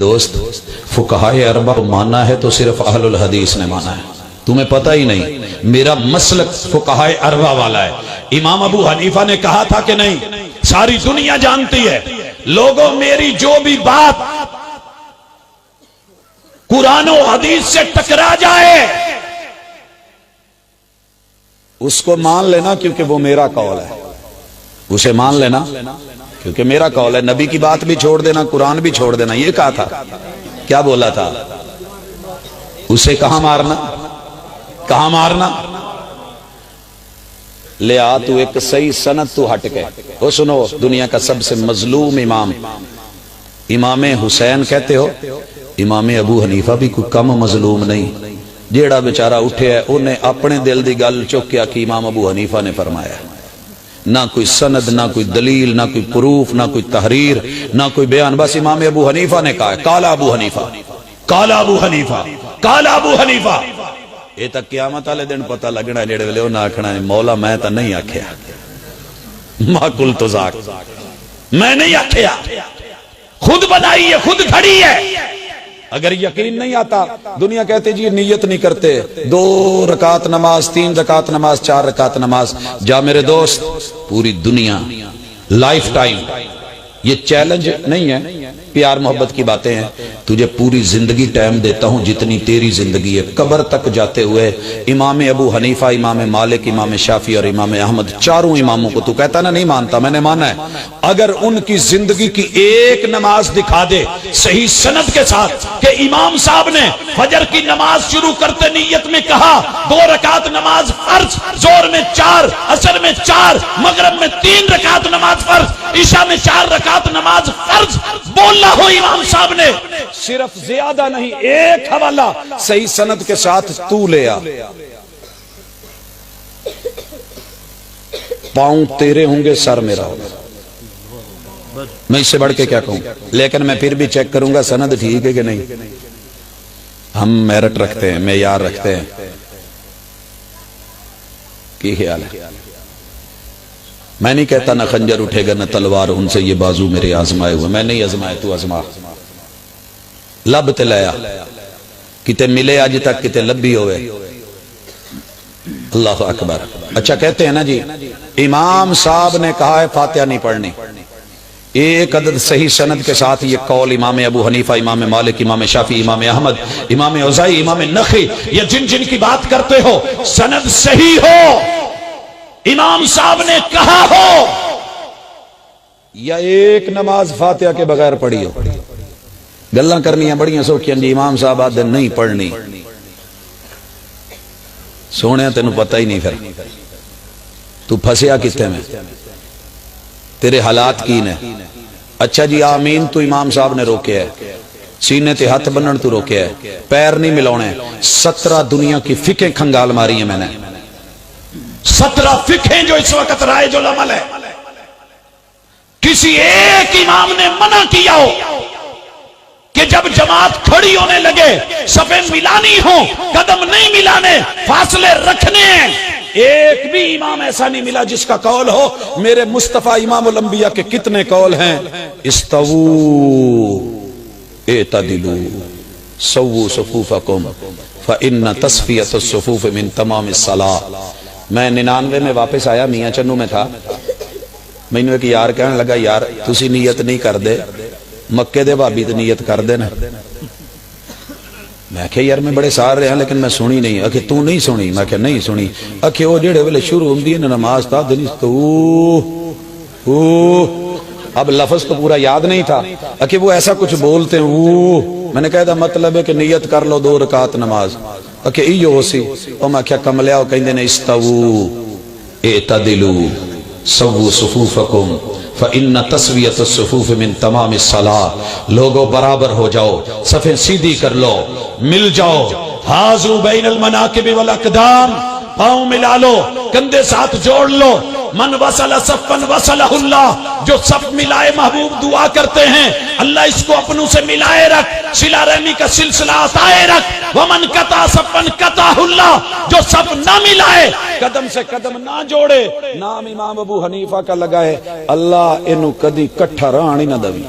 دوست فقہائے اربع مانا ہے تو صرف اہل الحدیث نے مانا ہے، تمہیں پتہ ہی نہیں میرا مسلک فقہائے اربع والا ہے۔ امام ابو حنیفہ نے کہا تھا کہ نہیں، ساری دنیا جانتی ہے، لوگوں میری جو بھی بات قرآن و حدیث سے ٹکرا جائے اس کو مان لینا، کیونکہ وہ میرا قول ہے، اسے مان لینا کیونکہ میرا قول ہے۔ نبی کی بات بھی چھوڑ دینا، قرآن بھی چھوڑ دینا، یہ کہا تھا، کیا بولا تھا؟ اسے کہاں مارنا، کہاں مارنا؟ لے آ تو ایک صحیح سند تو ہٹ کے، وہ سنو، دنیا کا سب سے مظلوم امام، امام حسین کہتے ہو، امام ابو حنیفہ بھی کوئی کم مظلوم نہیں، جیڑا بیچارہ اٹھے ہے انہیں اپنے دل دی گل چکیا کہ امام ابو حنیفہ نے فرمایا، نہ کوئی سند، نہ کوئی دلیل، نہ کوئی پروف، نہ کوئی تحریر، نہ کوئی بیان، بس امام ابو حنیفہ نے کہا ہے، قال ابو حنیفہ، قال ابو حنیفہ، قال ابو حنیفہ۔ یہ تک قیامت والے دن پتہ لگنا جڑے ویلے انہاں آکھنا مولا میں تا نہیں آکھیا، ما قلت ذاک، میں نہیں آکھیا، خود بنائی ہے، خود گھڑی ہے۔ اگر یقین نہیں آتا، دنیا کہتے جی نیت نہیں کرتے، 2 رکعت نماز، 3 رکعت نماز، 4 رکعت نماز، جا میرے دوست، پوری دنیا لائف ٹائم، یہ چیلنج نہیں ہے، پیار محبت کی باتیں ہیں، تجھے پوری زندگی ٹائم دیتا ہوں جتنی تیری زندگی ہے، قبر تک جاتے ہوئے امام ابو حنیفہ، امام مالک، امام شافعی اور امام احمد، چاروں اماموں کو تو کہتا نا نہیں مانتا، میں نے مانا ہے، اگر ان کی زندگی کی ایک نماز دکھا دے صحیح سند کے ساتھ کہ امام صاحب نے فجر کی نماز شروع کرتے نیت میں کہا 2 رکعت نماز فرض، ظہر میں 4، عصر میں 4، مغرب میں 3 رکعت نماز فرض، عشاء میں 4 رکعت نماز فرض بولا ہو امام صاحب نے، صرف زیادہ نہیں، ایک حوالہ صحیح سند کے ساتھ تو لے آ، پاؤں تیرے ہوں گے، سر میرا ہوگا، میں اس سے بڑھ کے کیا کہوں، لیکن میں پھر بھی چیک کروں گا سند ٹھیک ہے کہ نہیں۔ ہم میرٹ رکھتے ہیں، معیار رکھتے ہیں، کی خیال ہے؟ میں نہیں کہتا نہ خنجر اٹھے گا نہ تلوار، ان سے یہ بازو میرے آزمائے ہوئے، میں نہیں آزمائے، تو آزما، لب تے لیا، کتے ملے آج تک کتے لبی ہوئے، اللہ اکبر۔ اچھا کہتے ہیں نا جی امام صاحب نے کہا ہے فاتحہ نہیں پڑھنی، ایک عدد صحیح سند کے ساتھ یہ قول امام ابو حنیفہ، امام مالک، امام شافعی، امام احمد، امام اوزاعی، امام نخعی، یہ جن جن کی بات کرتے ہو سند صحیح ہو، امام صاحب نے کہا ہو، یا ایک نماز فاتحہ کے بغیر پڑھی ہو، گلاں کرنیاں بڑیاں سوکھیاں جی امام صاحب آدھے نہیں پڑھنی، سونے تینوں پتہ ہی نہیں، پھر تو پھسیا کتے میں، تیرے حالات کی نے۔ اچھا جی آمین تو امام صاحب نے روکے ہے، سینے تے ہاتھ بنن تو روکے ہے، پیر نہیں ملاونے، 17 دنیا کی فقہ کھنگال ماری ہیں میں نے، 17 فقہیں جو اس وقت رائج العمل ہے، کسی ایک امام نے منع کیا ہو کہ جب جماعت کھڑی ہونے لگے صفیں ملانی ہو، قدم نہیں ملانے، فاصلے رکھنے ہیں، ایک بھی امام ایسا نہیں ملا جس کا قول ہو میرے مصطفیٰ امام الانبیاء کے کتنے قول ہیں، استووا اعتدلوا سووا صفوفکم فإن تصفیۃ الصفوف من تمام الصلاۃ۔ میں 99 میں واپس آیا، میاں چنو میں تھا، میں نے ایک یار کہنے لگا یار تسی نیت نہیں کر دے، مکے دے بھابی تے نیت کر دے نا، میں کہا یار میں بڑے سار رہے ہیں لیکن میں سنی نہیں، اکھے تو نہیں سنی، میں کہا نہیں سنی، اکھے وہ جڑے ویلے شروع ہوندی ہے نماز تا دنی تو اب لفظ تو پورا یاد نہیں تھا، اکھے وہ ایسا کچھ بولتے ہیں، میں نے کہا دا مطلب ہے کہ نیت کر لو 2 رکعت نماز، اکھے ایو ہو سی، اور میں کہا کملیا ہو کہیں دینے استووا اعتدلوا سووا صفوفکم فإن تسویۃ الصفوف من تمام الصلاۃ، لوگوں برابر ہو جاؤ، صفیں سیدھی کر لو، مل جاؤ، حاذو بین المناکب والاقدام، پاؤں ملا لو، کندھے ساتھ جوڑ لو، من وصل صفن وصلہ اللہ، جو صف ملائے محبوب دعا کرتے ہیں اللہ اس کو اپنوں سے ملائے رکھ، صلہ رحمی کا سلسلہ آتائے رکھ، ومن قطع صفن قطعہ اللہ، جو صف نہ ملائے قدم سے قدم نہ جوڑے، نام امام ابو حنیفہ کا لگا ہے اللہ انہوں کدی کٹھا رہانی نہ دوی۔